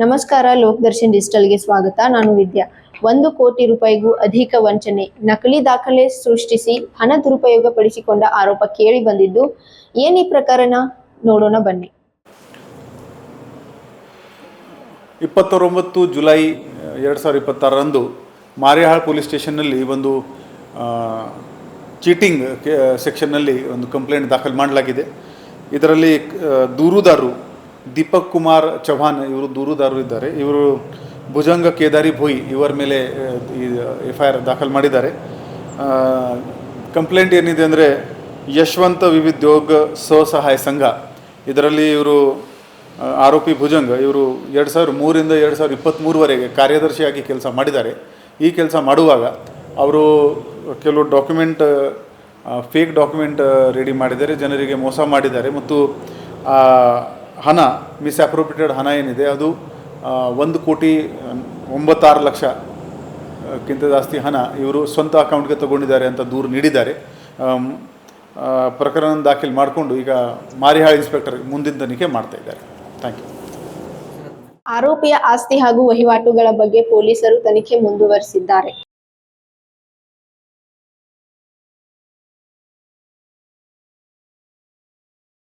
ನಮಸ್ಕಾರ, ಲೋಕದರ್ಶನ್ ಡಿಜಿಟಲ್ಗೆ ಸ್ವಾಗತ. ನಾನು ವಿದ್ಯಾ. 1 ಕೋಟಿ ರೂಪಾಯಿಗೂ ಅಧಿಕ ವಂಚನೆ, ನಕಲಿ ದಾಖಲೆ ಸೃಷ್ಟಿಸಿ ಹಣ ದುರುಪಯೋಗ ಪಡಿಸಿಕೊಂಡ ಆರೋಪ ಕೇಳಿ ಬಂದಿದ್ದು. ಏನಿ ಪ್ರಕರಣ ನೋಡೋಣ ಬನ್ನಿ. 29 ಜುಲೈ 2026ರಂದು ಮಾರಿಹಾಳ್ ಪೊಲೀಸ್ ಸ್ಟೇಷನ್ನಲ್ಲಿ ಒಂದು ಚೀಟಿಂಗ್ ಸೆಕ್ಷನ್ನಲ್ಲಿ ಒಂದು ಕಂಪ್ಲೇಂಟ್ ದಾಖಲು ಮಾಡಲಾಗಿದೆ. ಇದರಲ್ಲಿ ದೂರುದಾರರು ದೀಪಕ್ ಕುಮಾರ್ ಚೌಹಾನ್ ಇವರು ದೂರುದಾರರು ಇದ್ದಾರೆ. ಇವರು ಭುಜಂಗ ಕೇದಾರಿ ಭೋಯಿ ಇವರ ಮೇಲೆ FIR ದಾಖಲು ಮಾಡಿದ್ದಾರೆ. ಕಂಪ್ಲೇಂಟ್ ಏನಿದೆ ಅಂದರೆ ಯಶವಂತ ವಿವಿಧ್ಯೋಗ ಸ್ವಸಹಾಯ ಸಂಘ, ಇದರಲ್ಲಿ ಇವರು ಆರೋಪಿ ಭುಜಂಗ ಇವರು 2003ರಿಂದ 2023ವರೆಗೆ ಕಾರ್ಯದರ್ಶಿಯಾಗಿ ಕೆಲಸ ಮಾಡಿದ್ದಾರೆ. ಈ ಕೆಲಸ ಮಾಡುವಾಗ ಅವರು ಕೆಲವು ಡಾಕ್ಯುಮೆಂಟ್ ಫೇಕ್ ಡಾಕ್ಯುಮೆಂಟ್ ರೆಡಿ ಮಾಡಿದ್ದಾರೆ, ಜನರಿಗೆ ಮೋಸ ಮಾಡಿದ್ದಾರೆ ಮತ್ತು ಹಣ ಮಿಸ್ಅಪ್ರೋಪ್ರಿಯೇಟೆಡ್ ಹಣ ಏನಿದೆ ಅದು 1,96,00,000ಕ್ಕಿಂತ ಜಾಸ್ತಿ ಹಣ ಇವರು ಸ್ವಂತ ಅಕೌಂಟ್ಗೆ ತಗೊಂಡಿದ್ದಾರೆ ಅಂತ ದೂರು ನೀಡಿದ್ದಾರೆ. ಪ್ರಕರಣ ದಾಖಲು ಮಾಡಿಕೊಂಡು ಈಗ ಮಾರಿಹಾಳ್ ಇನ್ಸ್ಪೆಕ್ಟರ್ ಮುಂದಿನ ತನಿಖೆ ಮಾಡ್ತಾ ಇದ್ದಾರೆ. Thank you. ಆರೋಪಿಯ ಆಸ್ತಿ ಹಾಗೂ ವಹಿವಾಟುಗಳ ಬಗ್ಗೆ ಪೊಲೀಸರು ತನಿಖೆ ಮುಂದುವರಿಸಿದ್ದಾರೆ.